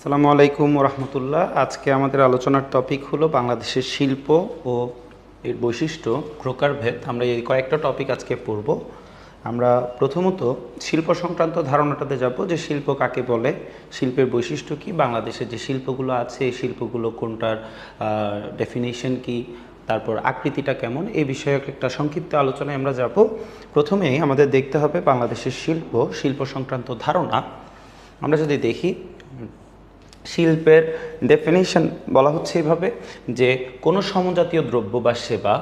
আসসালামু আলাইকুম রহমতুল্লাহ। আজকে আমাদের আলোচনার টপিক হলো বাংলাদেশের শিল্প ও এর বৈশিষ্ট্য প্রকারভেদ। আমরা এই কয়েকটা টপিক আজকে পড়ব। আমরা প্রথমত শিল্প সংক্রান্ত ধারণাটাতে যাব, যে শিল্প কাকে বলে, শিল্পের বৈশিষ্ট্য কি, বাংলাদেশের যে শিল্পগুলো আছে এই শিল্পগুলো কোনটার ডেফিনেশন কি, তারপর আকৃতিটা কেমন, এই বিষয়ে একটা সংক্ষিপ্ত আলোচনায় আমরা যাব। প্রথমেই আমাদের দেখতে হবে বাংলাদেশের শিল্প সংক্রান্ত ধারণা। আমরা যদি দেখি, শিল্পের ডেফিনেশন বলা হচ্ছে এভাবে, যে কোনো সমজাতীয় দ্রব্য বা সেবা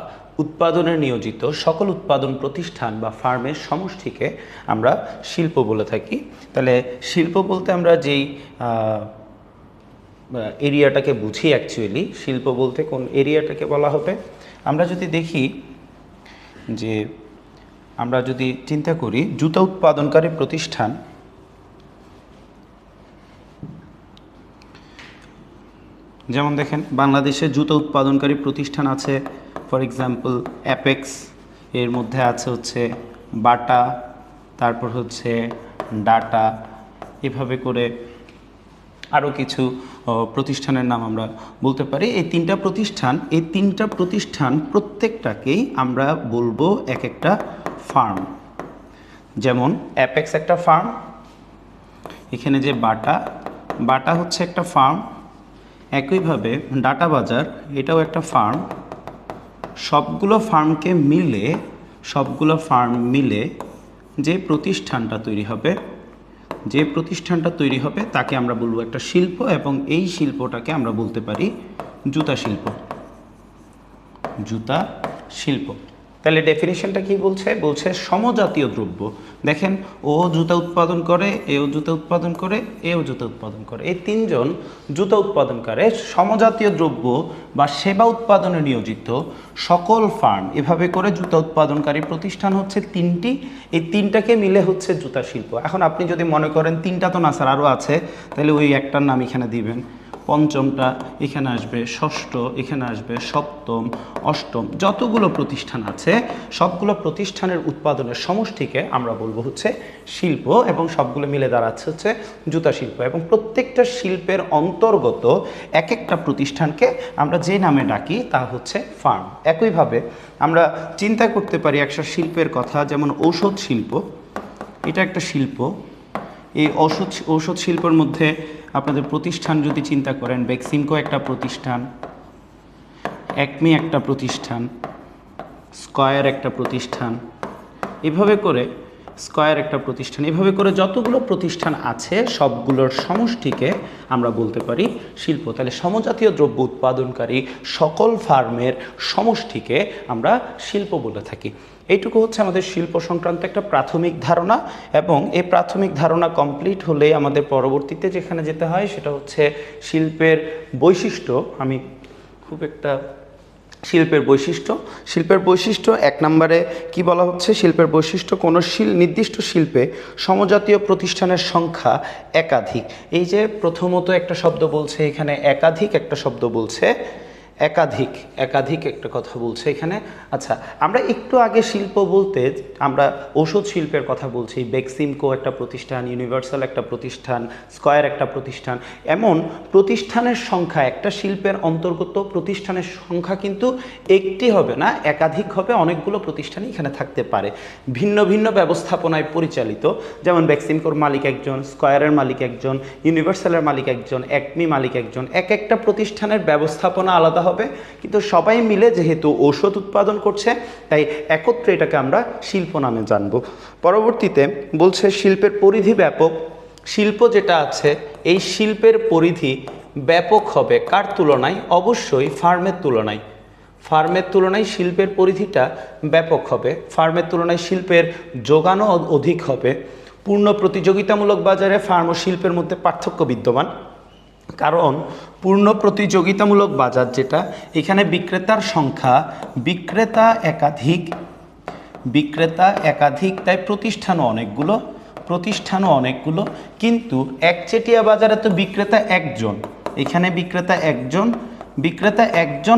উৎপাদনে নিয়োজিত সকল উৎপাদন প্রতিষ্ঠান বা ফার্মের সমষ্টিকে আমরা শিল্প বলে থাকি। তাহলে শিল্প বলতে আমরা যেই এরিয়াটাকে বুঝি, অ্যাকচুয়ালি শিল্প বলতে কোন এরিয়াটাকে বলা হবে। আমরা যদি দেখি, যে আমরা যদি চিন্তা করি জুতা উৎপাদনকারী প্রতিষ্ঠান, যেমন দেখেন বাংলাদেশে জুতা উৎপাদনকারী প্রতিষ্ঠান আছে, ফর এক্সাম্পল অ্যাপেক্স, এর মধ্যে আছে হচ্ছে বাটা, তারপর হচ্ছে ডাটা, এভাবে করে আরও কিছু প্রতিষ্ঠানের নাম আমরা বলতে পারি। এই তিনটা প্রতিষ্ঠান প্রত্যেকটাকেই আমরা বলবো এক একটা ফার্ম। যেমন অ্যাপেক্স একটা ফার্ম, এখানে যে বাটা হচ্ছে একটা ফার্ম, একইভাবে ডাটা বাজার এটাও একটা ফার্ম। সবগুলো ফার্ম মিলে যে প্রতিষ্ঠানটা তৈরি হবে তাকে আমরা বলবো একটা শিল্প, এবং এই শিল্পটাকে আমরা বলতে পারি জুতা শিল্প। তাহলে ডেফিনিশনটা কি বলছে সমজাতীয় দ্রব্য। দেখেন, ও জুতা উৎপাদন করে, এও জুতা উৎপাদন করে, এও জুতা উৎপাদন করে, এই তিনজন জুতা উৎপাদনকারী সমজাতীয় দ্রব্য বা সেবা উৎপাদনে নিয়োজিত সকল ফার্ম, এভাবে করে জুতা উৎপাদনকারী প্রতিষ্ঠান হচ্ছে তিনটি। এই তিনটাকে মিলে হচ্ছে জুতা শিল্প। এখন আপনি যদি মনে করেন তিনটা তো না স্যার আরও আছে, তাহলে ওই একটার নাম এখানে দিবেন, পঞ্চমটা এখানে আসবে, ষষ্ঠ এখানে আসবে, সপ্তম, অষ্টম, যতগুলো প্রতিষ্ঠান আছে সবগুলো প্রতিষ্ঠানের উৎপাদনের সমষ্টিকে আমরা বলবো হচ্ছে শিল্প, এবং সবগুলো মিলে দাঁড়াচ্ছে হচ্ছে জুতা শিল্প। এবং প্রত্যেকটা শিল্পের অন্তর্গত এক একটা প্রতিষ্ঠানকে আমরা যে নামে ডাকি তা হচ্ছে ফার্ম। একইভাবে আমরা চিন্তা করতে পারি একটা শিল্পের কথা, যেমন ঔষধ শিল্প, এটা একটা শিল্প। এই ঔষধ শিল্পের মধ্যে আপনাদের প্রতিষ্ঠান যদি চিন্তা করেন, বেক্সিমকো একটা প্রতিষ্ঠান, একমি একটা প্রতিষ্ঠান, স্কয়ার একটা প্রতিষ্ঠান, এভাবে করে যতগুলো প্রতিষ্ঠান আছে সবগুলোর সমষ্টিকে আমরা বলতে পারি শিল্প। তাহলে সমজাতীয় দ্রব্য উৎপাদনকারী সকল ফার্মের সমষ্টিকে আমরা শিল্প বলে থাকি। এইটুকু হচ্ছে আমাদের শিল্প সংক্রান্ত একটা প্রাথমিক ধারণা, এবং এই প্রাথমিক ধারণা কমপ্লিট হলে আমাদের পরবর্তীতে যেখানে যেতে হয় সেটা হচ্ছে শিল্পের বৈশিষ্ট্য। শিল্পের বৈশিষ্ট্য 1 নম্বরে কি বলা হচ্ছে, শিল্পের বৈশিষ্ট্য কোনো নির্দিষ্ট শিল্পে সমজাতীয় প্রতিষ্ঠানের সংখ্যা একাধিক। এই যে প্রথমত একটা শব্দ বলছে এখানে, একাধিক একটা শব্দ বলছে, একাধিক একটা কথা বলছে এখানে। আচ্ছা, আমরা একটু আগে শিল্প বলতে আমরা ঔষধ শিল্পের কথা বলছি, বেক্সিমকো একটা প্রতিষ্ঠান, ইউনিভার্সাল একটা প্রতিষ্ঠান, স্কয়ার একটা প্রতিষ্ঠান। এমন প্রতিষ্ঠানের সংখ্যা, একটা শিল্পের অন্তর্গত প্রতিষ্ঠানের সংখ্যা কিন্তু একটি হবে না, একাধিক হবে, অনেকগুলো প্রতিষ্ঠানই এখানে থাকতে পারে, ভিন্ন ভিন্ন ব্যবস্থাপনায় পরিচালিত। যেমন বেক্সিমকোর মালিক একজন, স্কয়ারের মালিক একজন, ইউনিভার্সালের মালিক একজন, একমি মালিক একজন। এক একটা প্রতিষ্ঠানের ব্যবস্থাপনা আলাদা হবে, কিন্তু সবাই মিলে যেহেতু ঔষধ উৎপাদন করছে তাই একত্রে এটাকে আমরা শিল্প নামে জানব। পরবর্তীতে বলছে শিল্পের পরিধি ব্যাপক। শিল্প যেটা আছে এই শিল্পের পরিধি ব্যাপক হবে কার তুলনায়? অবশ্যই ফার্মের তুলনায় শিল্পের পরিধিটা ব্যাপক হবে। ফার্মের তুলনায় শিল্পের যোগানও অধিক হবে। পূর্ণ প্রতিযোগিতামূলক বাজারে ফার্ম ও শিল্পের মধ্যে পার্থক্য বিদ্যমান, কারণ পূর্ণ প্রতিযোগিতামূলক বাজার যেটা, এখানে বিক্রেতার সংখ্যা, বিক্রেতা একাধিক, তাই প্রতিষ্ঠানও অনেকগুলো, কিন্তু একচেটিয়া বাজারে তো বিক্রেতা একজন, এখানে বিক্রেতা একজন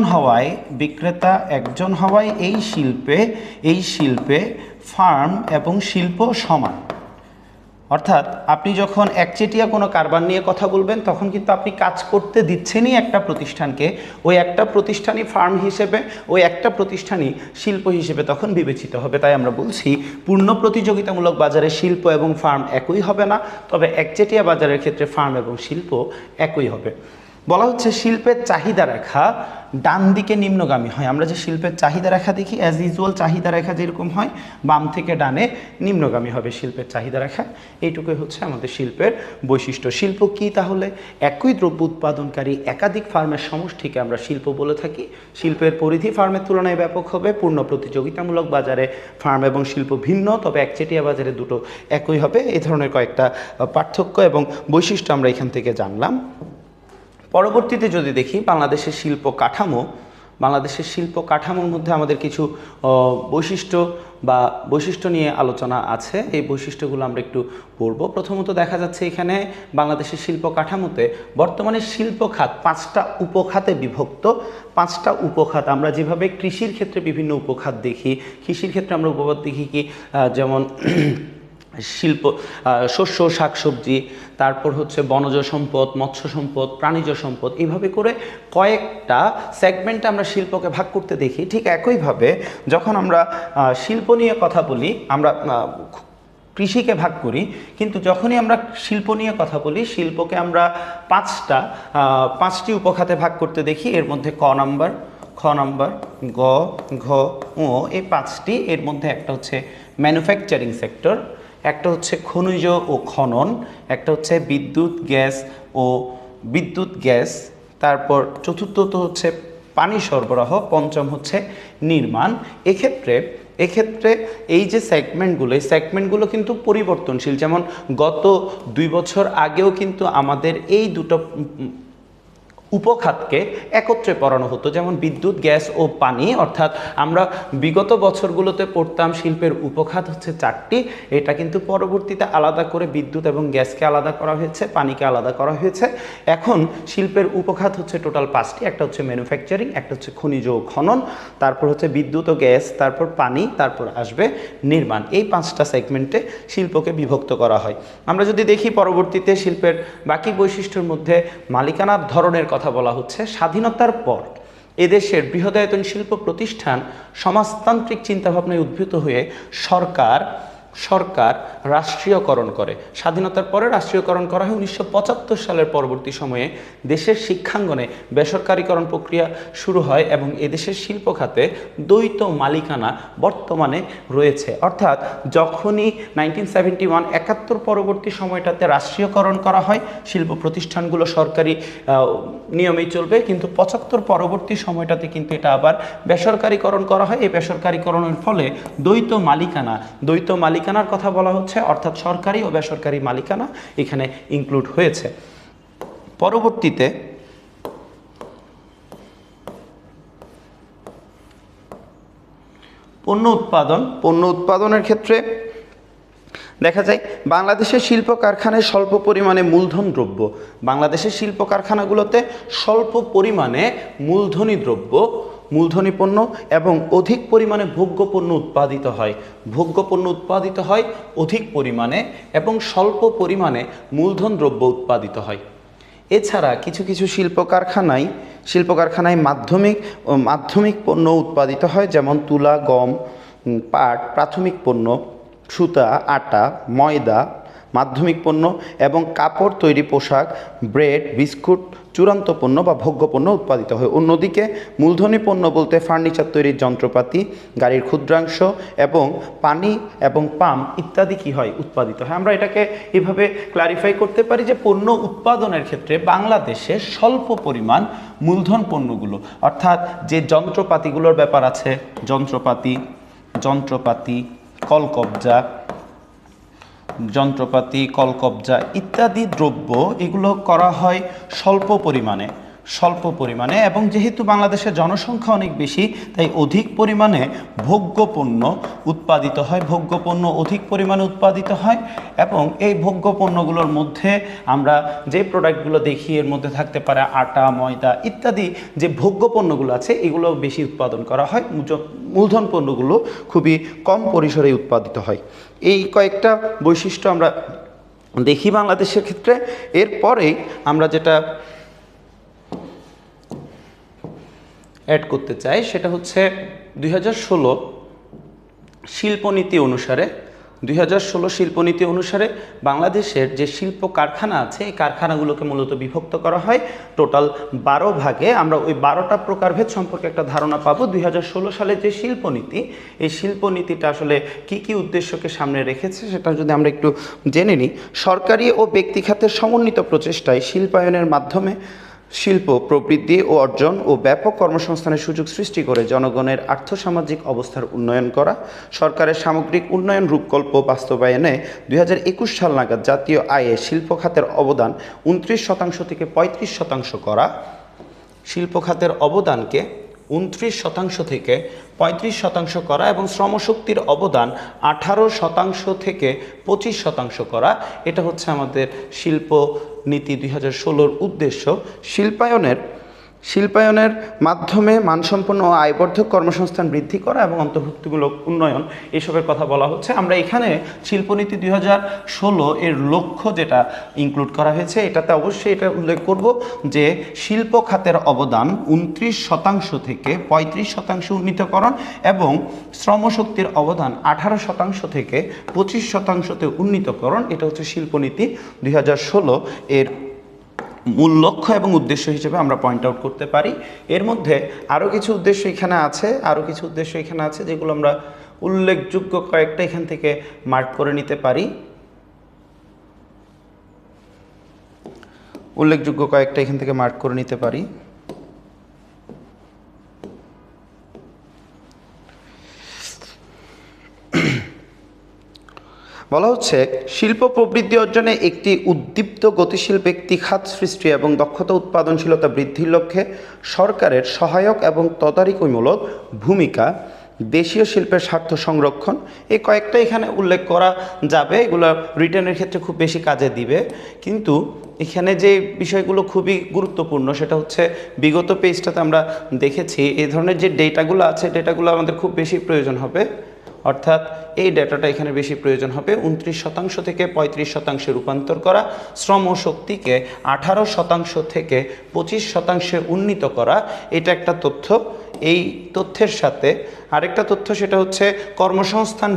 হওয়ায় এই শিল্পে ফার্ম এবং শিল্প সমান। অর্থাৎ আপনি যখন একচেটিয়া কোনো কারবার নিয়ে কথা বলবেন তখন কিন্তু আপনি কাজ করতে দিচ্ছেনই একটা প্রতিষ্ঠানকে, ওই একটা প্রতিষ্ঠানই ফার্ম হিসেবে, ওই একটা প্রতিষ্ঠানই শিল্প হিসেবে তখন বিবেচিত হবে। তাই আমরা বলছি পূর্ণ প্রতিযোগিতামূলক বাজারে শিল্প এবং ফার্ম একই হবে না, তবে একচেটিয়া বাজারের ক্ষেত্রে ফার্ম এবং শিল্প একই হবে। বলা হচ্ছে শিল্পের চাহিদা রেখা ডান দিকে নিম্নগামী হয়। আমরা যে শিল্পের চাহিদা রেখা দেখি অ্যাজ ইউজুয়াল চাহিদা রেখা যেরকম হয় বাম থেকে ডানে নিম্নগামী হবে শিল্পের চাহিদা রেখা। এইটুকুই হচ্ছে আমাদের শিল্পের বৈশিষ্ট্য। শিল্প কি তাহলে? একই দ্রব্য উৎপাদনকারী একাধিক ফার্মের সমষ্টিকে আমরা শিল্প বলে থাকি। শিল্পের পরিধি ফার্মের তুলনায় ব্যাপক হবে। পূর্ণ প্রতিযোগিতামূলক বাজারে ফার্ম এবং শিল্প ভিন্ন, তবে একচেটিয়া বাজারে দুটো একই হবে। এই ধরনের কয়েকটা পার্থক্য এবং বৈশিষ্ট্য আমরা এখান থেকে জানলাম। পরবর্তীতে যদি দেখি বাংলাদেশের শিল্প কাঠামোর মধ্যে আমাদের কিছু বৈশিষ্ট্য নিয়ে আলোচনা আছে। এই বৈশিষ্ট্যগুলো আমরা একটু পড়ব। প্রথমত দেখা যাচ্ছে এখানে বাংলাদেশের শিল্প কাঠামোতে বর্তমানে শিল্প খাত 5টা উপখাতে বিভক্ত। 5টা উপখাত, আমরা যেভাবে কৃষির ক্ষেত্রে বিভিন্ন উপখাত দেখি, কৃষির ক্ষেত্রে আমরা উপখাত দেখি কি যেমন শিল্প, শস্য, শাকসবজি, তারপর হচ্ছে বনজ সম্পদ, মৎস্য সম্পদ, প্রাণীজ সম্পদ, এইভাবে করে কয়েকটা সেগমেন্টে আমরা শিল্পকে ভাগ করতে দেখি। ঠিক একইভাবে যখন আমরা শিল্প নিয়ে কথা বলি আমরা কৃষিকে ভাগ করি, কিন্তু যখনই আমরা শিল্প নিয়ে কথা বলি শিল্পকে আমরা 5টি উপখাতে ভাগ করতে দেখি। এর মধ্যে খ নাম্বার, গ, ঘ, ঙ, এই 5টি। এর মধ্যে একটা হচ্ছে ম্যানুফ্যাকচারিং সেক্টর, একটা হচ্ছে খনিজ ও খনন, একটা হচ্ছে বিদ্যুৎ গ্যাস, তারপর চতুর্থত হচ্ছে পানি সরবরাহ, পঞ্চম হচ্ছে নির্মাণ। এক্ষেত্রে এই যে সেগমেন্টগুলো, এই সেগমেন্টগুলো কিন্তু পরিবর্তনশীল। যেমন গত 2 বছর আগেও কিন্তু আমাদের এই দুটো উপখাতকে একত্রে পড়ানো হতো, যেমন বিদ্যুৎ, গ্যাস ও পানি। অর্থাৎ আমরা বিগত বছরগুলোতে পড়তাম শিল্পের উপখাত হচ্ছে 4টি, এটা কিন্তু পরবর্তীতে আলাদা করে বিদ্যুৎ এবং গ্যাসকে আলাদা করা হয়েছে, পানিকে আলাদা করা হয়েছে। এখন শিল্পের উপখাত হচ্ছে টোটাল 5টি। একটা হচ্ছে ম্যানুফ্যাকচারিং, একটা হচ্ছে খনিজ ও খনন, তারপর হচ্ছে বিদ্যুৎ ও গ্যাস, তারপর পানি, তারপর আসবে নির্মাণ। এই 5টা সেগমেন্টে শিল্পকে বিভক্ত করা হয়। আমরা যদি দেখি পরবর্তীতে শিল্পের বাকি বৈশিষ্ট্যের মধ্যে মালিকানার ধরনের কথা বলা হচ্ছে। স্বাধীনতার পর এদেশের বৃহদায়তন শিল্প প্রতিষ্ঠান সমাজতান্ত্রিক চিন্তাভাবনায় উদ্ভূত হয়ে সরকার রাষ্ট্রীয়করণ করে। স্বাধীনতার পরে রাষ্ট্রীয়করণ করা হয় 1975 সালের পরবর্তী সময়ে দেশের শিক্ষাঙ্গনে বেসরকারীকরণ প্রক্রিয়া শুরু হয় এবং এদেশের শিল্প খাতে দ্বৈত মালিকানা বর্তমানে রয়েছে। অর্থাৎ যখনই 1971 পরবর্তী সময়টাতে রাষ্ট্রীয়করণ করা হয়, শিল্প প্রতিষ্ঠানগুলো সরকারি নিয়মেই চলবে, কিন্তু 75 পরবর্তী সময়টাতে কিন্তু এটা আবার বেসরকারীকরণ করা হয়। এই বেসরকারীকরণের ফলে দ্বৈত মালিকানার কথা বলা হচ্ছে, অর্থাৎ সরকারি ও বেসরকারি মালিকানা এখানে ইনক্লুড হয়েছে। পরবর্তীতে পণ্য উৎপাদনের ক্ষেত্রে দেখা যায় বাংলাদেশের শিল্প কারখানায় স্বল্প পরিমাণে মূলধন দ্রব্য, বাংলাদেশের শিল্প কারখানাগুলোতে স্বল্প পরিমাণে মূলধনী পণ্য এবং অধিক পরিমাণে ভোগ্য পণ্য উৎপাদিত হয় অধিক পরিমাণে এবং স্বল্প পরিমাণে মূলধন দ্রব্য উৎপাদিত হয়। এছাড়া কিছু কিছু শিল্প কারখানায় মাধ্যমিক পণ্য উৎপাদিত হয়, যেমন তুলা, গম, পাট প্রাথমিক পণ্য, সুতা, আটা, ময়দা মাধ্যমিক পণ্য এবং কাপড় তৈরি, পোশাক, ব্রেড, বিস্কুট চূড়ান্ত পণ্য বা ভোগ্য পণ্য উৎপাদিত হয়। অন্যদিকে মূলধনী পণ্য বলতে ফার্নিচার তৈরির যন্ত্রপাতি, গাড়ির ক্ষুদ্রাংশ এবং পানি এবং পাম ইত্যাদি কি হয়? উৎপাদিত হয়। আমরা এটাকে এভাবে ক্লারিফাই করতে পারি যে পণ্য উৎপাদনের ক্ষেত্রে বাংলাদেশে স্বল্প পরিমাণ মূলধন পণ্যগুলো, অর্থাৎ যে যন্ত্রপাতিগুলোর ব্যাপার আছে, যন্ত্রপাতি কলকবজা ইত্যাদি দ্রব্য, এগুলো করা হয় স্বল্প পরিমাণে এবং যেহেতু বাংলাদেশের জনসংখ্যা অনেক বেশি তাই অধিক পরিমাণে ভোগ্য পণ্য অধিক পরিমাণে উৎপাদিত হয় এবং এই ভোগ্য পণ্যগুলোর মধ্যে আমরা যে প্রোডাক্টগুলো দেখি এর মধ্যে থাকতে পারে আটা, ময়দা ইত্যাদি যে ভোগ্য পণ্যগুলো আছে এগুলো বেশি উৎপাদন করা হয়, মূলধন পণ্যগুলো খুবই কম পরিসরে উৎপাদিত হয়। এই কয়েকটা বৈশিষ্ট্য আমরা দেখি বাংলাদেশের ক্ষেত্রে। এরপরেই আমরা যেটা অ্যাড করতে চাই সেটা হচ্ছে 2016 শিল্পনীতি অনুসারে 2016 শিল্পনীতি অনুসারে বাংলাদেশের যে শিল্প কারখানা আছে এই কারখানাগুলোকে মূলত বিভক্ত করা হয় টোটাল 12 ভাগে। আমরা ওই 12টা প্রকারভেদ সম্পর্কে একটা ধারণা পাবো। 2016 সালে যে শিল্পনীতি, এই শিল্পনীতিটা আসলে কি কি উদ্দেশ্যকে সামনে রেখেছে সেটা যদি আমরা একটু জেনে নিই। সরকারি ও ব্যক্তি খাতের সমন্বিত প্রচেষ্টায় শিল্পায়নের মাধ্যমে শিল্প প্রবৃদ্ধি ও অর্জন ও ব্যাপক কর্মসংস্থানের সুযোগ সৃষ্টি করে জনগণের আর্থসামাজিক অবস্থার উন্নয়ন করা, সরকারের সামগ্রিক উন্নয়ন রূপকল্প বাস্তবায়নে 2021 সাল নাগাদ জাতীয় আয়ে শিল্প খাতের অবদান 29% থেকে 35% করা, শিল্প খাতের অবদানকে 29% থেকে 35% করা এবং শ্রমশক্তির অবদান 18% থেকে 25% করা। এটা হচ্ছে আমাদের শিল্প নীতি 2016-র উদ্দেশ্য। শিল্পায়নের মাধ্যমে মানসম্পন্ন ও আয়বর্ধক কর্মসংস্থান বৃদ্ধি করা এবং অন্তর্ভুক্তিমূলক উন্নয়ন এসবের কথা বলা হচ্ছে। আমরা এখানে শিল্পনীতি 2016 এর লক্ষ্য যেটা ইনক্লুড করা হয়েছে এটাতে অবশ্যই এটা উল্লেখ করব যে শিল্প খাতের অবদান 29% থেকে 35% উন্নীতকরণ এবং শ্রমশক্তির অবদান 18% থেকে 25%তে উন্নীতকরণ। এটা হচ্ছে শিল্পনীতি 2016 এর মূল লক্ষ্য এবং উদ্দেশ্য হিসেবে আমরা পয়েন্ট আউট করতে পারি। এর মধ্যে আরও কিছু উদ্দেশ্য এখানে আছে যেগুলো আমরা উল্লেখযোগ্য কয়েকটা এখান থেকে মার্ক করে নিতে পারি। বলা হচ্ছে শিল্প প্রবৃদ্ধি অর্জনে একটি উদ্দীপ্ত গতিশীল ব্যক্তি খাত সৃষ্টি এবং দক্ষতা উৎপাদনশীলতা বৃদ্ধির লক্ষ্যে সরকারের সহায়ক এবং তদারকিমূলক ভূমিকা, দেশীয় শিল্পের স্বার্থ সংরক্ষণ, এই কয়েকটা এখানে উল্লেখ করা যাবে। এগুলো রিটার্নের ক্ষেত্রে খুব বেশি কাজে দিবে। কিন্তু এখানে যে বিষয়গুলো খুবই গুরুত্বপূর্ণ সেটা হচ্ছে বিগত পেজটাতে আমরা দেখেছি এই ধরনের যে ডেটাগুলো আছে ডেটাগুলো আমাদের খুব বেশি প্রয়োজন হবে। অর্থাৎ এই ডেটাটা এখানে বেশি প্রয়োজন হবে। 29% থেকে 35% রূপান্তর করা, শ্রমশক্তিকে 18% থেকে 25% উন্নীত করা, এটা একটা তথ্য। এই তথ্যের সাথে আরেকটা তথ্য সেটা হচ্ছে কর্মসংস্থান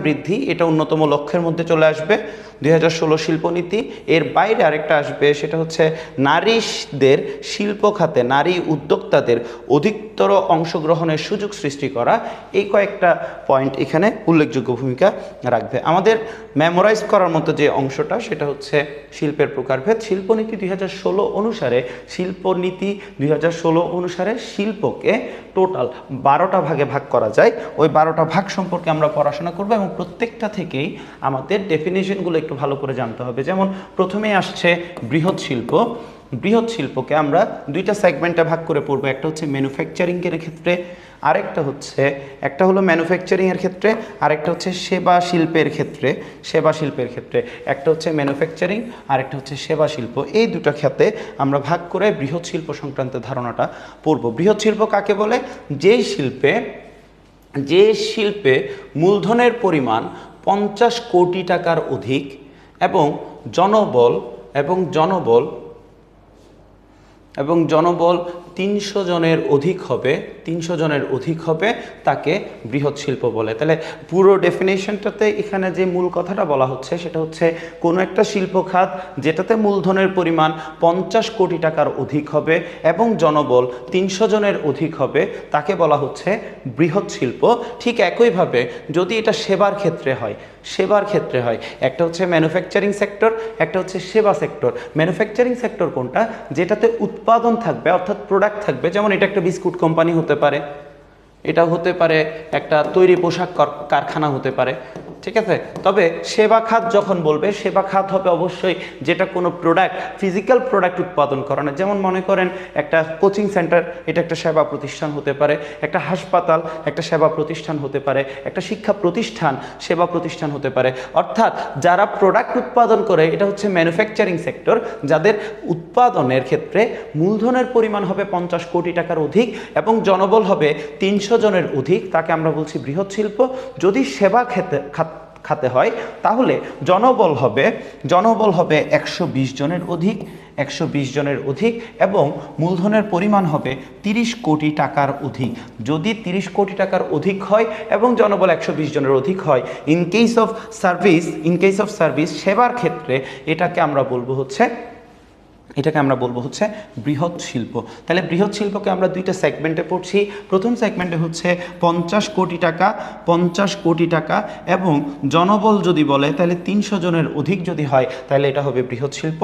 বৃদ্ধি, এটা অন্যতম লক্ষ্যের মধ্যে চলে আসবে 2016 শিল্পনীতি। এর বাইরে আরেকটা আসবে সেটা হচ্ছে নারীদের শিল্প খাতে নারী উদ্যোক্তাদের অধিকতর অংশগ্রহণের সুযোগ সৃষ্টি করা। এই কয়েকটা পয়েন্ট এখানে উল্লেখযোগ্য ভূমিকা রাখবে। আমাদের মেমোরাইজ করার মতো যে অংশটা সেটা হচ্ছে শিল্পের প্রকারভেদ। শিল্পনীতি 2016 অনুসারে শিল্পকে টোটাল 12টা ভাগে ভাগ করা যায়। ওই 12টা ভাগ সম্পর্কে আমরা পড়াশোনা করব এবং প্রত্যেকটা থেকেই আমাদের ডেফিনেশনগুলো একটু ভালো করে জানতে হবে। যেমন প্রথমেই আসছে বৃহৎ শিল্পকে আমরা দুইটা সেগমেন্টে ভাগ করে পড়বো। একটা হচ্ছে ম্যানুফ্যাকচারিংয়ের ক্ষেত্রে, একটা হলো ম্যানুফ্যাকচারিংয়ের ক্ষেত্রে, আরেকটা হচ্ছে সেবা শিল্পের ক্ষেত্রে। একটা হচ্ছে ম্যানুফ্যাকচারিং, আরেকটা হচ্ছে সেবা শিল্প। এই দুটো খাতে আমরা ভাগ করে বৃহৎ শিল্প সংক্রান্ত ধারণাটা পড়ব। বৃহৎ শিল্প কাকে বলে? যে শিল্পে মূলধনের পরিমাণ 50 কোটি টাকার অধিক এবং জনবল 300 জনের অধিক হবে তাকে বৃহৎ শিল্প বলে। তাহলে পুরো ডেফিনেশনটাতে এখানে যে মূল কথাটা বলা হচ্ছে সেটা হচ্ছে কোনো একটা শিল্প খাত যেটাতে মূলধনের পরিমাণ 50 কোটি টাকার অধিক হবে এবং জনবল 300 জনের অধিক হবে তাকে বলা হচ্ছে বৃহৎ শিল্প। ঠিক একইভাবে যদি এটা সেবার ক্ষেত্রে হয়, একটা হচ্ছে ম্যানুফ্যাকচারিং সেক্টর, একটা হচ্ছে সেবা সেক্টর। ম্যানুফ্যাকচারিং সেক্টর কোনটা? যেটাতে উৎপাদন থাকবে অর্থাৎ প্রোডাক্ট থাকবে। যেমন এটা একটা বিস্কুট কোম্পানি হতে পারে, এটা হতে পারে একটা তৈরি পোশাক কারখানা হতে পারে, ঠিক আছে। তবে সেবা খাত যখন বলবে, সেবা খাত হবে অবশ্যই যেটা কোনো প্রোডাক্ট, ফিজিক্যাল প্রোডাক্ট উৎপাদন করে না। যেমন মনে করেন একটা কোচিং সেন্টার, এটা একটা সেবা প্রতিষ্ঠান হতে পারে, একটা হাসপাতাল একটা সেবা প্রতিষ্ঠান হতে পারে, একটা শিক্ষা প্রতিষ্ঠান সেবা প্রতিষ্ঠান হতে পারে। অর্থাৎ যারা প্রোডাক্ট উৎপাদন করে এটা হচ্ছে ম্যানুফ্যাকচারিং সেক্টর, যাদের উৎপাদনের ক্ষেত্রে মূলধনের পরিমাণ হবে 50 কোটি টাকার অধিক এবং জনবল হবে 300 জনের অধিক, তাকে আমরা বলছি বৃহৎ শিল্প। যদি সেবা খাতে হয়, তাহলে জনবল হবে 120 জনের অধিক, 120 জনের অধিক, এবং মূলধনের পরিমাণ হবে 30 কোটি টাকার অধিক। যদি 30 কোটি টাকার অধিক হয় এবং জনবল 120 জনের অধিক হয়, ইন কেস অফ সার্ভিস সেবার ক্ষেত্রে এটাকে আমরা বলবো হচ্ছে বৃহৎ শিল্প। তাহলে বৃহৎ শিল্পকে আমরা দুইটা সেগমেন্টে পড়ছি। প্রথম সেগমেন্টে হচ্ছে 50 কোটি টাকা এবং জনবল যদি বলে তাহলে 300 জনের অধিক যদি হয় তাহলে এটা হবে বৃহৎ শিল্প।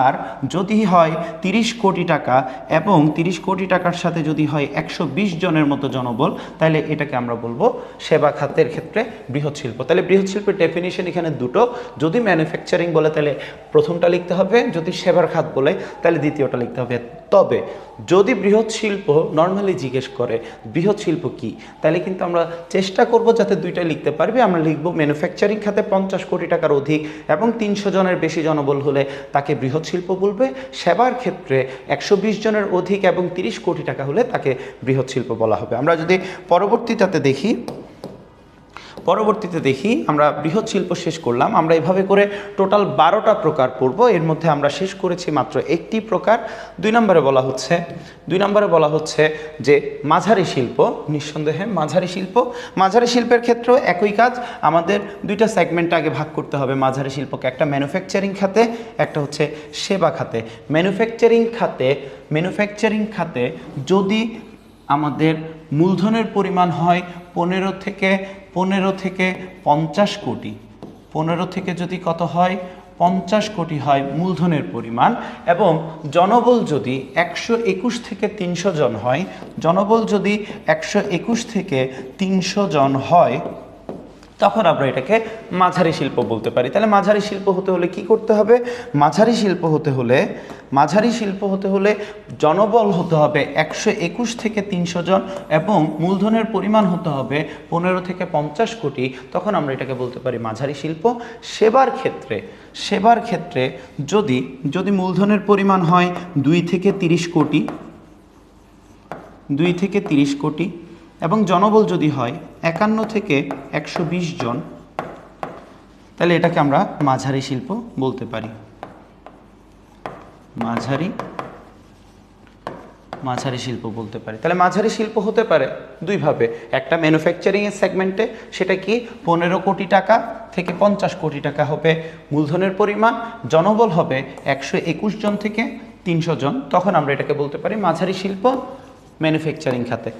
আর যদি হয় 30 কোটি টাকা এবং 30 কোটি টাকার সাথে যদি হয় 120 জনের মতো জনবল, তাহলে এটাকে আমরা বলবো সেবা খাতের ক্ষেত্রে বৃহৎ শিল্প। তাহলে বৃহৎ শিল্পের ডেফিনিশন এখানে দুটো। যদি ম্যানুফ্যাকচারিং বলে তাহলে প্রথমটা লিখতে হবে, যদি সেবার খাত বলে তাহলে দ্বিতীয়টা লিখতে হবে। তবে যদি বৃহৎ শিল্প নর্মালি জিজ্ঞেস করে বৃহৎ শিল্প কি, তাহলে কিন্তু আমরা চেষ্টা করব যাতে দুইটাই লিখতে পারবে। আমরা লিখব ম্যানুফ্যাকচারিং খাতে 50 কোটি টাকার অধিক এবং 300 জনের বেশি জনবল হলে তাকে বৃহৎ শিল্প বলবে। সেবার ক্ষেত্রে 120 জনের অধিক এবং 30 কোটি টাকা হলে তাকে বৃহৎ শিল্প বলা হবে। আমরা যদি পরবর্তীতে দেখি আমরা বৃহৎ শিল্প শেষ করলাম। আমরা এভাবে করে টোটাল 12টা প্রকার পড়ব। এর মধ্যে আমরা শেষ করেছি মাত্র একটি প্রকার। 2 নম্বরে বলা হচ্ছে যে মাঝারি শিল্প। নিঃসন্দেহে মাঝারি শিল্পের ক্ষেত্রেও একই কাজ, আমাদের দুইটা সেগমেন্ট আগে ভাগ করতে হবে মাঝারি শিল্পকে, একটা ম্যানুফ্যাকচারিং খাতে, একটা হচ্ছে সেবা খাতে। ম্যানুফ্যাকচারিং খাতে যদি আমাদের মূলধনের পরিমাণ হয় 15 থেকে 50 কোটি, 15 থেকে যদি কত হয় 50 কোটি হয় মূলধনের পরিমাণ, এবং জনবল যদি 121 থেকে 300 জন হয়, তখন আমরা এটাকে মাঝারি শিল্প বলতে পারি। তাহলে মাঝারি শিল্প হতে হলে কি করতে হবে? মাঝারি শিল্প হতে হলে জনবল হতে হবে 121 থেকে 300 জন এবং মূলধনের পরিমাণ হতে হবে 15 থেকে 50 কোটি, তখন আমরা এটাকে বলতে পারি মাঝারি শিল্প। সেবার ক্ষেত্রে যদি মূলধনের পরিমাণ হয় 2 থেকে 30 কোটি এবং জনবল যদি হয় 51 থেকে 120 জন, তাহলে এটাকে আমরা মাঝারি শিল্প বলতে পারি। মাঝারি শিল্প বলতে পারি। তাহলে মাঝারি শিল্প হতে পারে দুইভাবে, একটা ম্যানুফ্যাকচারিং এর সেগমেন্টে, সেটা কি 15 কোটি টাকা থেকে 50 কোটি টাকা হবে মূলধনের পরিমাণ, জনবল হবে 121 জন থেকে 300 জন, তখন আমরা এটাকে বলতে পারি মাঝারি শিল্প ম্যানুফ্যাকচারিং খাতে।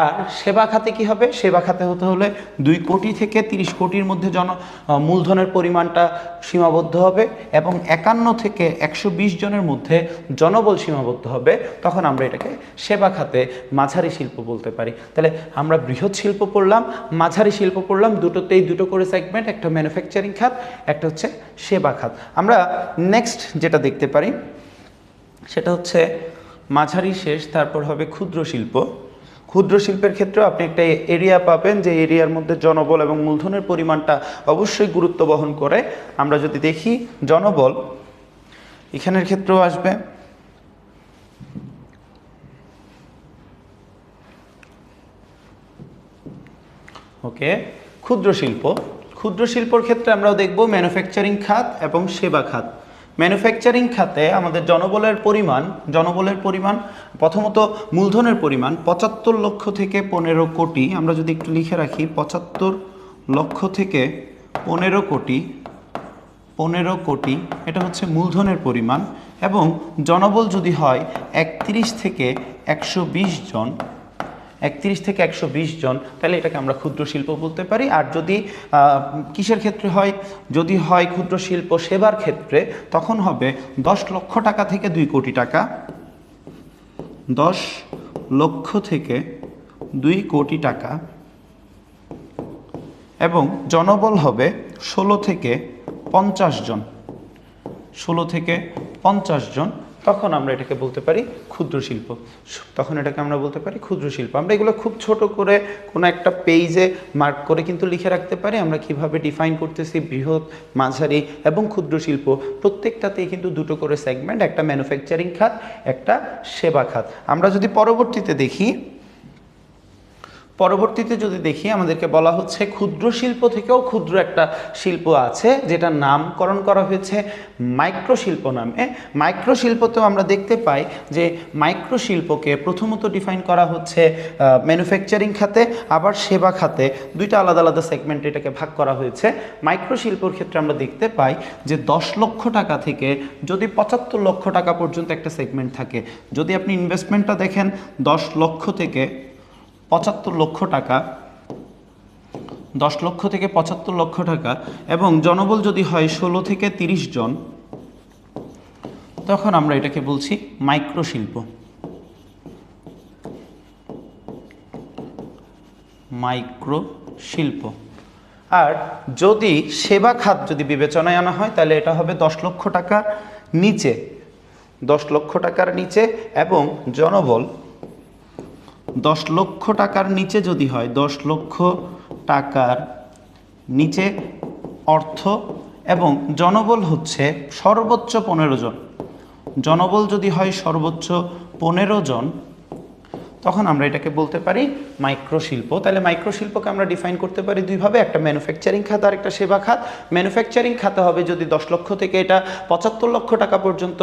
আর সেবা খাতে কি হবে? সেবা খাতে হতে হলে 2 কোটি থেকে 30 কোটির মধ্যে মূলধনের পরিমাণটা সীমাবদ্ধ হবে এবং 51 থেকে 120 জনের মধ্যে জনবল সীমাবদ্ধ হবে, তখন আমরা এটাকে সেবা খাতে মাঝারি শিল্প বলতে পারি। তাহলে আমরা বৃহৎ শিল্প পড়লাম, মাঝারি শিল্প পড়লাম, দুটোতেই দুটো করে সেগমেন্ট, একটা ম্যানুফ্যাকচারিং খাত, একটা হচ্ছে সেবা খাত। আমরা নেক্সট যেটা দেখতে পারি সেটা হচ্ছে মাঝারি শেষ, তারপর হবে ক্ষুদ্র শিল্প। ক্ষুদ্র শিল্পের ক্ষেত্রেও আপনি একটা এরিয়া পাবেন, যে এরিয়ার মধ্যে জনবল এবং মূলধনের পরিমাণটা অবশ্যই গুরুত্ব বহন করে। আমরা যদি দেখি জনবল এখানের ক্ষেত্রেও আসবে, ওকে। ক্ষুদ্র শিল্পর ক্ষেত্রে আমরাও দেখব ম্যানুফ্যাকচারিং খাত এবং সেবা খাত। ম্যানুফ্যাকচারিং খাতে আমাদের জনবলের পরিমাণ প্রথমত মূলধনের পরিমাণ 75 লক্ষ থেকে 15 কোটি। আমরা যদি একটু লিখে রাখি 75 লক্ষ থেকে 15 কোটি, এটা হচ্ছে মূলধনের পরিমাণ, এবং জনবল যদি হয় 31 থেকে 120 জন, তাহলে এটাকে আমরা ক্ষুদ্র শিল্প বলতে পারি। আর যদি কিসের ক্ষেত্রে হয়? যদি হয় ক্ষুদ্র শিল্প সেবার ক্ষেত্রে, তখন হবে 10 লক্ষ টাকা থেকে 2 কোটি টাকা, 10 লক্ষ থেকে 2 কোটি টাকা, এবং জনবল হবে 16 থেকে 50 জন, তখন আমরা এটাকে বলতে পারি ক্ষুদ্র শিল্প। আমরা এগুলো খুব ছোট করে কোনো একটা পেজে মার্ক করে কিন্তু লিখে রাখতে পারি আমরা কিভাবে ডিফাইন করতেছি বৃহৎ, মাঝারি এবং ক্ষুদ্র শিল্প। প্রত্যেকটাতেই কিন্তু দুটো করে সেগমেন্ট, একটা ম্যানুফ্যাকচারিং খাত, একটা সেবা খাত। আমরা যদি পরবর্তীতে দেখি পরবর্তীতে যদি দেখি আমাদেরকে বলা হচ্ছে ক্ষুদ্র শিল্প থেকেও ক্ষুদ্র একটা শিল্প আছে যেটার নামকরণ করা হয়েছে মাইক্রো শিল্প নামে। মাইক্রো শিল্পতেও আমরা দেখতে পাই যে মাইক্রো শিল্পকে প্রথমত ডিফাইন করা হচ্ছে ম্যানুফ্যাকচারিং খাতে, আবার সেবা খাতে, দুইটা আলাদা আলাদা সেগমেন্টে এটাকে ভাগ করা হয়েছে। মাইক্রো শিল্পর ক্ষেত্রে আমরা দেখতে পাই যে 10 লক্ষ টাকা থেকে যদি 75 লক্ষ টাকা পর্যন্ত একটা সেগমেন্ট থাকে। যদি আপনি ইনভেস্টমেন্টটা দেখেন 10 লক্ষ থেকে 75 লক্ষ টাকা, 10 লক্ষ থেকে 75 লক্ষ টাকা, এবং জনবল যদি হয় 16 থেকে 30 জন, তখন আমরা এটাকে বলছি মাইক্রো শিল্প। মাইক্রো শিল্প। আর যদি সেবা খাত যদি বিবেচনায় আনা হয় তাহলে এটা হবে 10 লক্ষ টাকার নিচে, 10 লক্ষ টাকার নিচে, এবং জনবল 10 লক্ষ টাকার নিচে যদি হয়, 10 লক্ষ টাকার নিচে অর্থ, এবং জনবল হচ্ছে সর্বোচ্চ 15 জন। জনবল যদি হয় সর্বোচ্চ 15 জন, তখন আমরা এটাকে বলতে পারি মাইক্রো শিল্প। তাহলে মাইক্রো শিল্পকে আমরা ডিফাইন করতে পারি দুইভাবে, একটা ম্যানুফ্যাকচারিং খাত আর একটা সেবা খাত। ম্যানুফ্যাকচারিং খাতে হবে যদি 10 লক্ষ থেকে এটা 75 লক্ষ টাকা পর্যন্ত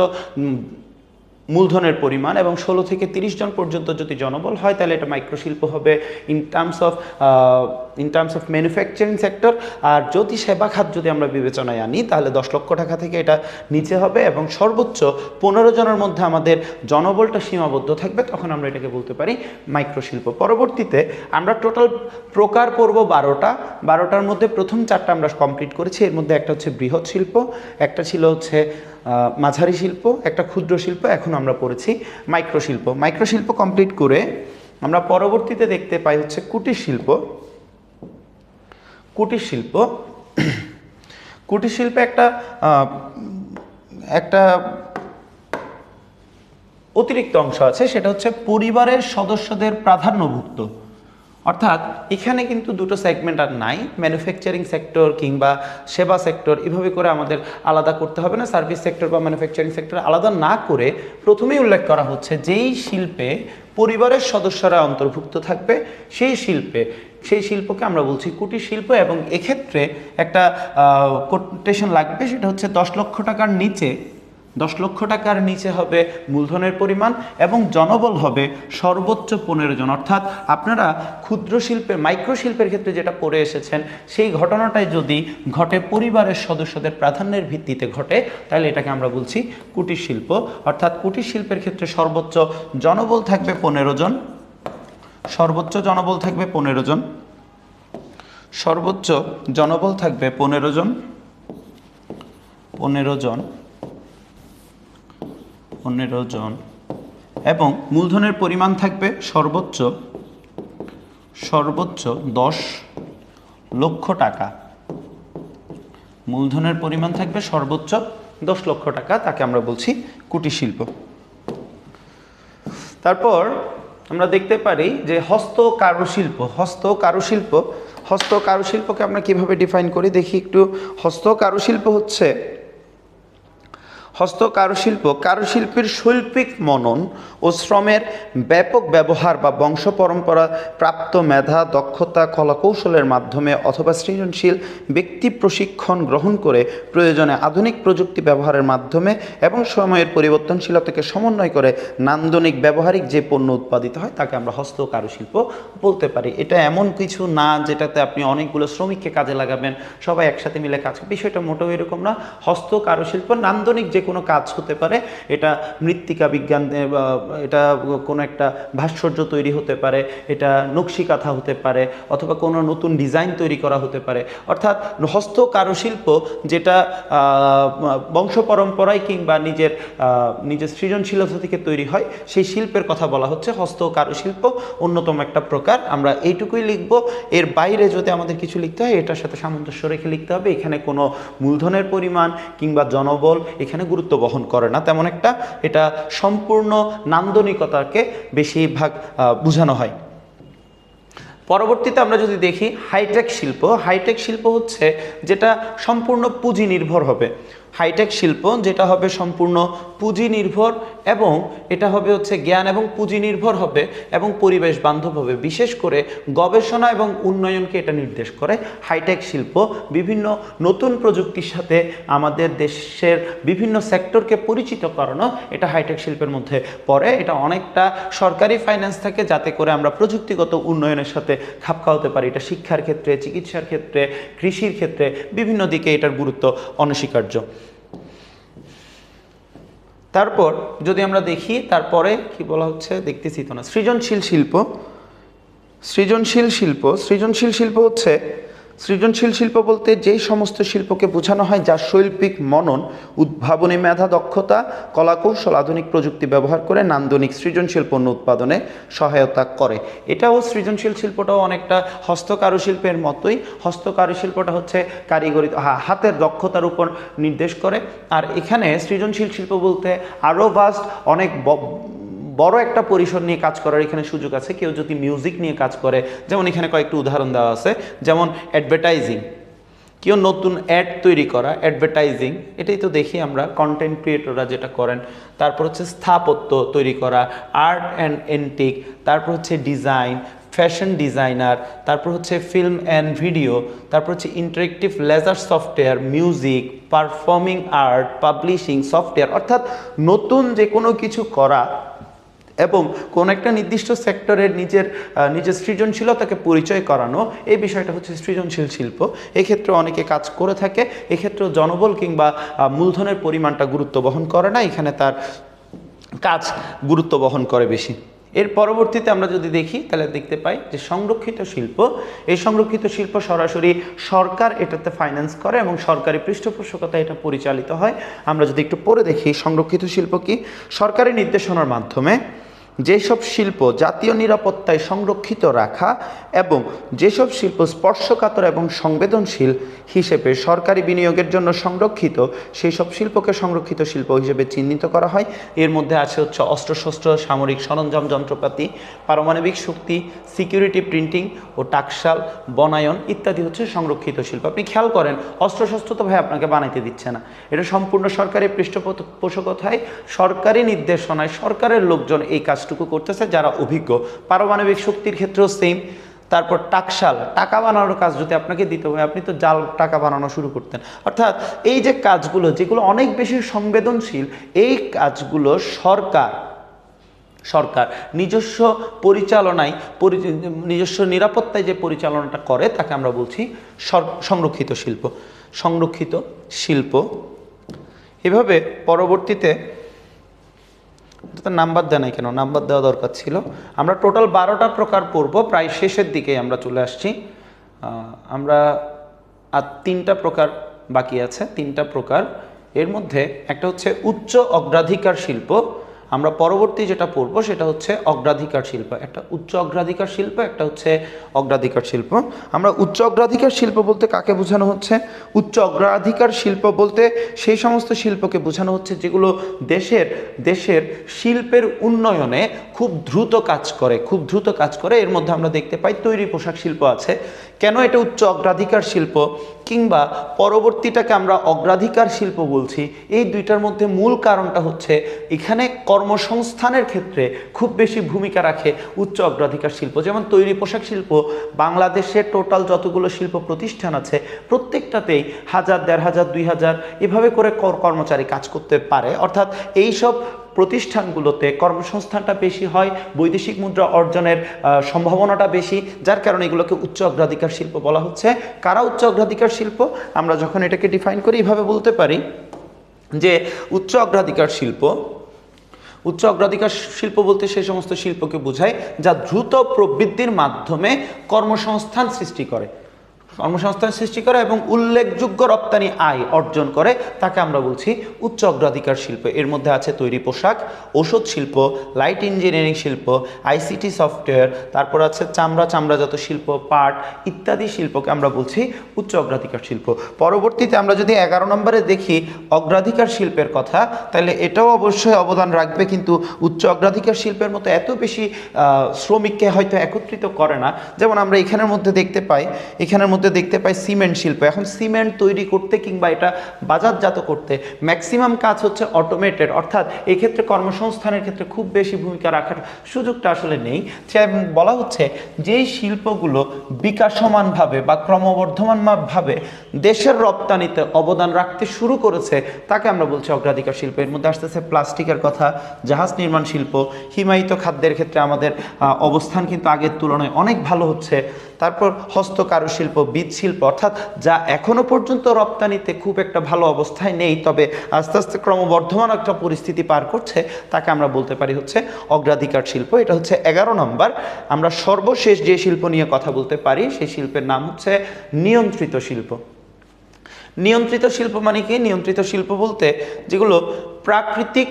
মূলধনের পরিমাণ, এবং 16 থেকে 30 জন পর্যন্ত যদি জনবল হয় তাহলে এটা মাইক্রোশিল্প হবে in terms of manufacturing sector. আর যদি সেবা খাত যদি আমরা বিবেচনায় আনি তাহলে 10 লক্ষ টাকা থেকে এটা নিচে হবে, এবং সর্বোচ্চ 15 জনের মধ্যে আমাদের জনবলটা সীমাবদ্ধ থাকবে, তখন আমরা এটাকে বলতে পারি মাইক্রোশিল্প। পরবর্তীতে আমরা টোটাল প্রকার পড়ব 12টার মধ্যে প্রথম 4টা আমরা কমপ্লিট করেছি। এর মধ্যে একটা হচ্ছে বৃহৎ শিল্প, একটা ছিল হচ্ছে মাঝারি শিল্প, একটা ক্ষুদ্র শিল্প, এখন আমরা পড়েছি মাইক্রোশিল্প। মাইক্রোশিল্প কমপ্লিট করে আমরা পরবর্তীতে দেখতে পাই হচ্ছে কুটির শিল্প। কুটির শিল্প, কুটির শিল্পে একটা অতিরিক্ত অংশ আছে, সেটা হচ্ছে পরিবারের সদস্যদের প্রাধান্যভুক্ত। অর্থাৎ এখানে কিন্তু দুটো সেগমেন্ট আর নাই, ম্যানুফ্যাকচারিং সেক্টর কিংবা সেবা সেক্টর এভাবে করে আমাদের আলাদা করতে হবে না। সার্ভিস সেক্টর বা ম্যানুফ্যাকচারিং সেক্টর আলাদা না করে প্রথমেই উল্লেখ করা হচ্ছে যেই শিল্পে পরিবারের সদস্যরা অন্তর্ভুক্ত থাকবে সেই শিল্পকে আমরা বলছি কুটির শিল্প। এবং এক্ষেত্রে একটা কোটেশন লাগবে, সেটা হচ্ছে 10 লক্ষ টাকার নিচে, 10 লক্ষ টাকার নিচে হবে মূলধনের পরিমাণ, এবং জনবল হবে সর্বোচ্চ 15 জন। অর্থাৎ আপনারা ক্ষুদ্র শিল্পের মাইক্রো শিল্পের ক্ষেত্রে যেটা পড়ে এসেছেন সেই ঘটনাটাই যদি ঘটে পরিবারের সদস্যদের প্রাধান্যের ভিত্তিতে ঘটে, তাহলে এটাকে আমরা বলছি কুটির শিল্প। অর্থাৎ কুটির শিল্পের ক্ষেত্রে সর্বোচ্চ জনবল থাকবে 15 জন, সর্বোচ্চ জনবল থাকবে 15 জন, সর্বোচ্চ জনবল থাকবে 15 জন, 15 জন, 15 জন, এবং মূলধনের পরিমাণ থাকবে সর্বোচ্চ 10 লক্ষ টাকা। মূলধনের পরিমাণ থাকবে সর্বোচ্চ 10 লক্ষ টাকা, তাকে আমরা বলছি কুটির শিল্প। তারপর আমরা দেখতে পারি যে হস্ত কারুশিল্প। হস্ত কারুশিল্পকে আমরা কিভাবে ডিফাইন করি দেখি একটু। হস্ত কারুশিল্প হচ্ছে কারুশিল্পের শৈল্পিক মনন ও শ্রমের ব্যাপক ব্যবহার বা বংশ পরম্পরা প্রাপ্ত মেধা, দক্ষতা, কলাকৌশলের মাধ্যমে অথবা সৃজনশীল ব্যক্তি প্রশিক্ষণ গ্রহণ করে প্রয়োজনে আধুনিক প্রযুক্তি ব্যবহারের মাধ্যমে এবং সময়ের পরিবর্তনশীলতাকে সমন্বয় করে নান্দনিক ব্যবহারিক যে পণ্য উৎপাদিত হয় তাকে আমরা হস্ত কারুশিল্প বলতে পারি। এটা এমন কিছু না যেটাতে আপনি অনেকগুলো শ্রমিককে কাজে লাগাবেন, সবাই একসাথে মিলে কাজ, বিষয়টা মোটেও এরকম না। হস্ত কারুশিল্প নান্দনিক যে কোনো কাজ হতে পারে, এটা মৃত্তিকা বিজ্ঞান, এটা কোনো একটা ভাস্কর্য তৈরি হতে পারে, এটা নকশি কাঁথা হতে পারে, অথবা কোনো নতুন ডিজাইন তৈরি করা হতে পারে। অর্থাৎ হস্ত কারুশিল্প যেটা বংশ পরম্পরায় কিংবা নিজের সৃজনশীলতা থেকে তৈরি হয়, সেই শিল্পের কথা বলা হচ্ছে হস্ত কারুশিল্প, অন্যতম একটা প্রকার। আমরা এইটুকুই লিখব, এর বাইরে যদি আমাদের কিছু লিখতে হয় এটার সাথে সামঞ্জস্য রেখে লিখতে হবে। এখানে কোনো মূলধনের পরিমাণ কিংবা জনবল এখানে গুরুত্ব বহন করে না তেমন একটা, এটা সম্পূর্ণ নান্দনিকতাকে বেশিরভাগ বোঝানো হয়। পরবর্তীতে আমরা যদি দেখি হাইটেক শিল্প হচ্ছে যেটা সম্পূর্ণ পুঁজি নির্ভর হবে। হাইটেক শিল্প যেটা হবে সম্পূর্ণ পুঁজি নির্ভর এবং এটা হবে হচ্ছে জ্ঞান এবং পুঁজি নির্ভর হবে এবং পরিবেশ বান্ধব হবে, বিশেষ করে গবেষণা এবং উন্নয়নকে এটা নির্দেশ করে। হাইটেক শিল্প বিভিন্ন নতুন প্রযুক্তির সাথে আমাদের দেশের বিভিন্ন সেক্টরকে পরিচিত করানো, এটা হাইটেক শিল্পের মধ্যে পড়ে। এটা অনেকটা সরকারি ফাইন্যান্স থাকে যাতে করে আমরা প্রযুক্তিগত উন্নয়নের সাথে খাপ খাওয়াতে পারি। এটা শিক্ষার ক্ষেত্রে, চিকিৎসার ক্ষেত্রে, কৃষির ক্ষেত্রে বিভিন্ন দিকে এটার গুরুত্ব অনস্বীকার্য। তারপর যদি আমরা দেখি তারপরে কি বলা হচ্ছে, দেখতেছি তো না, সৃজনশীল শিল্প। সৃজনশীল শিল্প হচ্ছে, সৃজনশীল শিল্প বলতে যেই সমস্ত শিল্পকে বোঝানো হয় যা শৈল্পিক মনন, উদ্ভাবনী মেধা, দক্ষতা, কলাকৌশল, আধুনিক প্রযুক্তি ব্যবহার করে নান্দনিক সৃজনশীল পণ্য উৎপাদনে সহায়তা করে। এটাও সৃজনশীল শিল্পটাও অনেকটা হস্তকারুশিল্পের মতোই। হস্তকারুশিল্পটা হচ্ছে কারিগরি হাতের দক্ষতার উপর নির্দেশ করে। আর এখানে সৃজনশীল শিল্প বলতে আরও ভাস্ট, অনেক বড় একটা পরিসর নিয়ে কাজ করার এখানে সুযোগ আছে। কেউ যদি মিউজিক নিয়ে কাজ করে, যেমন এখানে কয়েকটি উদাহরণ দেওয়া আছে, যেমন অ্যাডভার্টাইজিং, কেউ নতুন অ্যাড তৈরি করা, অ্যাডভার্টাইজিং, এটাই তো দেখি আমরা কন্টেন্ট ক্রিয়েটররা যেটা করেন। তারপর হচ্ছে স্থাপত্য তৈরি করা, আর্ট অ্যান্ড এন্টিক, তারপর হচ্ছে ডিজাইন, ফ্যাশন ডিজাইনার, তারপর হচ্ছে ফিল্ম অ্যান্ড ভিডিও, তারপর হচ্ছে interactive leisure software, music, performing art, publishing software, অর্থাৎ নতুন যে কোনো কিছু করা এবং কোন একটা নির্দিষ্ট সেক্টরের নিজের সৃজনশীলতাকে পরিচয় করানো, এই বিষয়টা হচ্ছে সৃজনশীল শিল্প। এক্ষেত্রে অনেকে কাজ করে থাকে। এক্ষেত্রে জনবল কিংবা মূলধনের পরিমাণটা গুরুত্ব বহন করে না, এখানে তার কাজ গুরুত্ব বহন করে বেশি। এর পরবর্তীতে আমরা যদি দেখি তাহলে দেখতে পাই যে সংরক্ষিত শিল্প। এই সংরক্ষিত শিল্প সরাসরি সরকার এটাতে ফাইন্যান্স করে এবং সরকারি পৃষ্ঠপোষকতায় এটা পরিচালিত হয়। আমরা যদি একটু পরে দেখি সংরক্ষিত শিল্প কি, সরকারি নির্দেশনার মাধ্যমে যেসব শিল্প জাতীয় নিরাপত্তায় সংরক্ষিত রাখা এবং যেসব শিল্প স্পর্শকাতর এবং সংবেদনশীল হিসেবে সরকারি বিনিয়োগের জন্য সংরক্ষিত, সেই সব শিল্পকে সংরক্ষিত শিল্প হিসেবে চিহ্নিত করা হয়। এর মধ্যে আছে হচ্ছে অস্ত্রশস্ত্র, সামরিক সরঞ্জাম, যন্ত্রপাতি, পারমাণবিক শক্তি, সিকিউরিটি, প্রিন্টিং ও টাকশাল, বনায়ন ইত্যাদি হচ্ছে সংরক্ষিত শিল্প। আপনি খেয়াল করেন অস্ত্রশস্ত্র তো ভাই আপনাকে বানাইতে দিচ্ছে না, এটা সম্পূর্ণ সরকারি পৃষ্ঠপোষকতায়, সরকারি নির্দেশনায় সরকারের লোকজন এই কাজটুকু করতেছে যারা অভিজ্ঞ। পারমাণবিক শক্তির ক্ষেত্রেও সেম। তারপর টাকশাল, টাকা বানানোর কাজ যদি আপনাকে দিতে হয়, আপনি তো জাল টাকা বানানো শুরু করতেন। অর্থাৎ এই যে কাজগুলো যেগুলো অনেক বেশি সংবেদনশীল, এই কাজগুলো সরকার নিজস্ব পরিচালনায়, নিজস্ব নিরাপত্তায় যে পরিচালনাটা করে তাকে আমরা বলছি সংরক্ষিত শিল্প। সংরক্ষিত শিল্প। এভাবে পরবর্তীতে নাম্বার দেয় নাই কেন, নাম্বার দেওয়া দরকার ছিল। আমরা টোটাল 12টা প্রকার পড়ব, প্রায় শেষের দিকে আমরা চলে আসছি। আমরা আর 3টা প্রকার বাকি আছে, 3টা প্রকার। এর মধ্যে একটা হচ্ছে উচ্চ অগ্রাধিকার শিল্প। আমরা পরবর্তী যেটা পড়বো সেটা হচ্ছে অগ্রাধিকার শিল্প। একটা উচ্চ অগ্রাধিকার শিল্প, একটা হচ্ছে অগ্রাধিকার শিল্প। আমরা উচ্চ অগ্রাধিকার শিল্প বলতে কাকে বোঝানো হচ্ছে? উচ্চ অগ্রাধিকার শিল্প বলতে সেই সমস্ত শিল্পকে বোঝানো হচ্ছে যেগুলো দেশের শিল্পের উন্নয়নে খুব দ্রুত কাজ করে। এর মধ্যে আমরা দেখতে পাই তৈরি পোশাক শিল্প আছে। কেন এটা উচ্চ অগ্রাধিকার শিল্প কিংবা পরবর্তীটাকে আমরা অগ্রাধিকার শিল্প বলছি, এই দুইটার মধ্যে মূল কারণটা হচ্ছে এখানে কর্মসংস্থানের ক্ষেত্রে খুব বেশি ভূমিকা রাখে উচ্চ অগ্রাধিকার শিল্প। যেমন তৈরি পোশাক শিল্প, বাংলাদেশের টোটাল যতগুলো শিল্প প্রতিষ্ঠান আছে প্রত্যেকটাতেই 1000, 1500, 2000 এভাবে করে কর্মচারী কাজ করতে পারে। অর্থাৎ এইসব প্রতিষ্ঠানগুলোতে কর্মসংস্থানটা বেশি হয়, বৈদেশিক মুদ্রা অর্জনের সম্ভাবনাটা বেশি, যার কারণে এগুলোকে উচ্চ অগ্রাধিকার শিল্প বলা হচ্ছে। কারা উচ্চ অগ্রাধিকার শিল্প? আমরা যখন এটাকে ডিফাইন করি এভাবে বলতে পারি যে উচ্চ অগ্রাধিকার শিল্প বলতে সেই সমস্ত শিল্পকে বোঝায় যা দ্রুত প্রবৃদ্ধির মাধ্যমে কর্মসংস্থান সৃষ্টি করে এবং উল্লেখযোগ্য রপ্তানি আয় অর্জন করে, তাকে আমরা বলছি উচ্চ অগ্রাধিকার শিল্প। এর মধ্যে আছে তৈরি পোশাক, ঔষধ শিল্প, লাইট ইঞ্জিনিয়ারিং শিল্প, আইসিটি সফটওয়্যার, তারপর আছে চামড়াজাত শিল্প, পাট ইত্যাদি শিল্পকে আমরা বলছি উচ্চ অগ্রাধিকার শিল্প। পরবর্তীতে আমরা যদি 11 নম্বরে দেখি অগ্রাধিকার শিল্পের কথা, তাহলে এটাও অবশ্যই অবদান রাখবে, কিন্তু উচ্চ অগ্রাধিকার শিল্পের মতো এত বেশি শ্রমিককে হয়তো একত্রিত করে না। যেমন আমরা এখানের মধ্যে দেখতে পাই, এখানের মধ্যে দেখতে পাই সিমেন্ট শিল্প। এখন সিমেন্ট তৈরি করতে কিংবা এটা বাজারজাত করতে ম্যাক্সিমাম কাজ হচ্ছে অটোমেটেড, অর্থাৎ এক্ষেত্রে কর্মসংস্থানের ক্ষেত্রে খুব বেশি ভূমিকা রাখার সুযোগটা আসলে নেই। বলা হচ্ছে যেই শিল্পগুলো বিকাশমানভাবে বা ক্রমবর্ধমানভাবে দেশের রপ্তানিতে অবদান রাখতে শুরু করেছে তাকে আমরা বলছি অগ্রাধিকার শিল্প। এর মধ্যে আসতেছে প্লাস্টিকের কথা, জাহাজ নির্মাণ শিল্প, হিমায়িত খাদ্যের ক্ষেত্রে আমাদের অবস্থান কিন্তু আগের তুলনায় অনেক ভালো হচ্ছে। তারপর হস্তকারুশিল্প, বীজশিল্প, অর্থাৎ যা এখনো পর্যন্ত রপ্তানিতে খুব একটা ভালো অবস্থায় নেই, তবে আস্তে আস্তে ক্রমবর্ধমান একটা পরিস্থিতি পার করছে, তাকে আমরা বলতে পারি হচ্ছে অগ্রাধিকার শিল্প। এটা হচ্ছে 11 নম্বর। আমরা সর্বশেষ যে শিল্প নিয়ে কথা বলতে পারি সেই শিল্পের নাম হচ্ছে নিয়ন্ত্রিত শিল্প। নিয়ন্ত্রিত শিল্প মানে কি? নিয়ন্ত্রিত শিল্প বলতে যেগুলো প্রাকৃতিক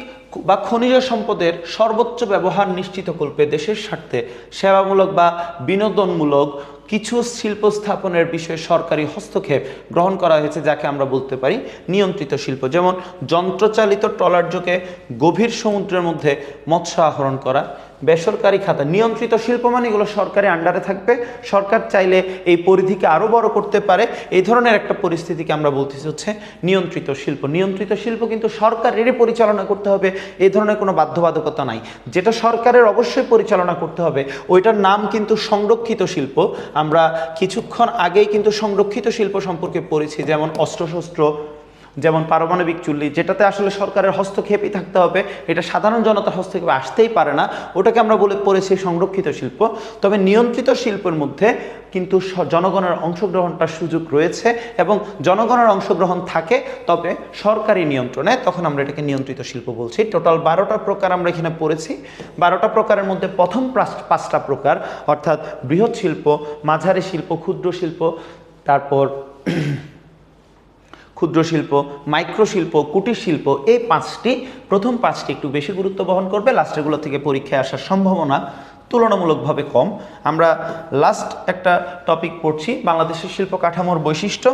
বা খনিজ সম্পদের সর্বোচ্চ ব্যবহার নিশ্চিত করবে দেশের স্বার্থে সেবামূলক বা বিনোদনমূলক কিছু শিল্প স্থাপনের বিষয়ে সরকারি হস্তক্ষেপ গ্রহণ করা হয়েছে, যাকে আমরা বলতে পারি নিয়ন্ত্রিত শিল্প। যেমন যন্ত্রচালিত ট্রলারযোগে গভীর সমুদ্রের মধ্যে মৎস্য আহরণ করা। বেসরকারি খাতে নিয়ন্ত্রিত শিল্প মানে এগুলো সরকারি আন্ডারে থাকবে, সরকার চাইলে এই পরিধিকে আরও বড় করতে পারে, এই ধরনের একটা পরিস্থিতিকে আমরা বলতেছি হচ্ছে নিয়ন্ত্রিত শিল্প। নিয়ন্ত্রিত শিল্প কিন্তু সরকারেরই পরিচালনা করতে হবে, এই ধরনের কোনো বাধ্যবাধকতা নাই। যেটা সরকারের অবশ্যই পরিচালনা করতে হবে ওইটার নাম কিন্তু সংরক্ষিত শিল্প। আমরা কিছুক্ষণ আগেই কিন্তু সংরক্ষিত শিল্প সম্পর্কে পড়েছি, যেমন অস্ত্রশস্ত্র, যেমন পারমাণবিক চুল্লি, যেটাতে আসলে সরকারের হস্তক্ষেপই থাকতে হবে, এটা সাধারণ জনতার হস্তক্ষেপে আসতেই পারে না, ওটাকে আমরা পড়েছি সংরক্ষিত শিল্প। তবে নিয়ন্ত্রিত শিল্পের মধ্যে কিন্তু জনগণের অংশগ্রহণটার সুযোগ রয়েছে এবং জনগণের অংশগ্রহণ থাকে তবে সরকারি নিয়ন্ত্রণে, তখন আমরা এটাকে নিয়ন্ত্রিত শিল্প বলছি। টোটাল 12টা প্রকার আমরা এখানে পড়েছি। 12টা প্রকারের মধ্যে প্রথম 5টা প্রকার অর্থাৎ বৃহৎ শিল্প, মাঝারি শিল্প, ক্ষুদ্র শিল্প, তারপর ক্ষুদ্র শিল্প, মাইক্রো শিল্প, কুটির শিল্প, এই প্রথম 5টি একটু বেশি গুরুত্ব বহন করবে, লাস্টেরগুলো থেকে পরীক্ষায় আসার সম্ভাবনা তুলনামূলকভাবে কম। আমরা লাস্ট একটা টপিক পড়ছি, বাংলাদেশের শিল্প কাঠামোর বৈশিষ্ট্য।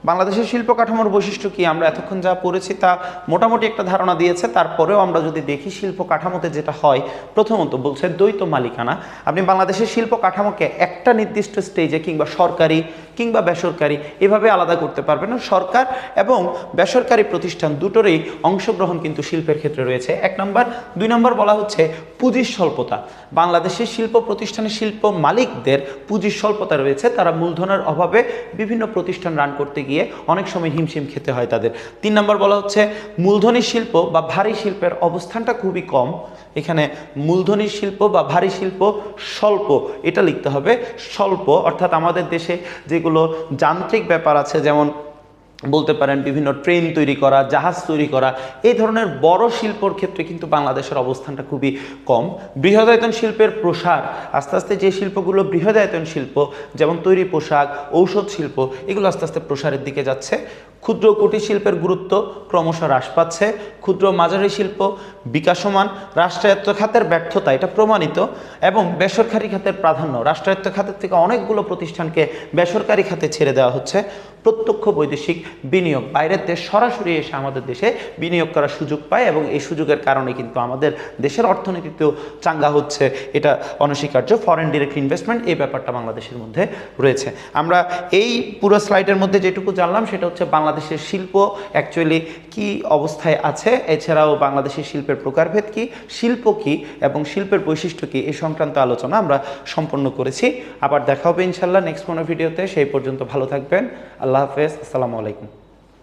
বাংলাদেশের শিল্প কাঠামোর বৈশিষ্ট্য কি আমরা এতক্ষণ যা পড়েছি তা মোটামুটি একটা ধারণা দিয়েছে। তারপরেও আমরা যদি দেখি শিল্প কাঠামোতে যেটা হয়, প্রথমত বলছে দ্বৈত মালিকানা। আপনি বাংলাদেশের শিল্প কাঠামোকে একটা নির্দিষ্ট স্টেজে কিংবা সরকারি কিংবা বেসরকারি এভাবে আলাদা করতে পারবেন না। সরকার এবং বেসরকারি প্রতিষ্ঠান দুটোরই অংশগ্রহণ কিন্তু শিল্পের ক্ষেত্রে রয়েছে, 1 নম্বর। 2 নম্বর বলা হচ্ছে পুঁজির স্বল্পতা। বাংলাদেশের শিল্প প্রতিষ্ঠানের শিল্প মালিকদের পুঁজির স্বল্পতা রয়েছে, তারা মূলধনের অভাবে বিভিন্ন প্রতিষ্ঠান রান করতে গিয়ে অনেক সময় হিমশিম খেতে হয় তাদের। 3 নম্বর বলা হচ্ছে মূলধনী শিল্প বা ভারী শিল্পের অবস্থানটা খুবই কম। এখানে মূলধনী শিল্প বা ভারী শিল্প স্বল্প, এটা লিখতে হবে স্বল্প, অর্থাৎ আমাদের দেশে যেগুলো যান্ত্রিক ব্যাপার আছে, যেমন বলতে পারেন বিভিন্ন ট্রেন তৈরি করা, জাহাজ তৈরি করা, এই ধরনের বড় শিল্পর ক্ষেত্রে কিন্তু বাংলাদেশের অবস্থানটা খুবই কম। বৃহদায়তন শিল্পের প্রসার, আস্তে আস্তে যে শিল্পগুলো বৃহদায়তন শিল্প, যেমন তৈরি পোশাক, ঔষধ শিল্প, এগুলো আস্তে আস্তে প্রসারের দিকে যাচ্ছে। ক্ষুদ্র কুটির শিল্পের গুরুত্ব ক্রমশ হ্রাস পাচ্ছে। ক্ষুদ্র মাঝারি শিল্প বিকাশমান, রাষ্ট্রায়ত্ত খাতের ব্যর্থতা এটা প্রমাণিত, এবং বেসরকারি খাতের প্রাধান্য, রাষ্ট্রায়ত্ত খাতের থেকে অনেকগুলো প্রতিষ্ঠানকে বেসরকারি খাতে ছেড়ে দেওয়া হচ্ছে। প্রত্যক্ষ বৈদেশিক বিনিয়োগ, বাইরের দেশ সরাসরি এসে আমাদের দেশে বিনিয়োগ করার সুযোগ পায় এবং এই সুযোগের কারণে কিন্তু আমাদের দেশের অর্থনীতিতেও চাঙ্গা হচ্ছে, এটা অনস্বীকার্য। ফরেন ডিরেক্ট ইনভেস্টমেন্ট, এই ব্যাপারটা বাংলাদেশের মধ্যে রয়েছে। আমরা এই পুরো স্লাইডের মধ্যে যেটুকু জানলাম সেটা হচ্ছে বাংলাদেশের শিল্প অ্যাকচুয়ালি কি অবস্থায় আছে, এছাড়াও বাংলাদেশের শিল্পের প্রকারভেদ কি, শিল্প কি এবং শিল্পের বৈশিষ্ট্য কি, এই সংক্রান্ত আলোচনা আমরা সম্পন্ন করেছি। আবার দেখা হবে ইনশাল্লাহ নেক্সট কোনো ভিডিওতে। সেই পর্যন্ত ভালো থাকবেন। আল্লাহ হাফেজ, আসসালামু আলাইকুম।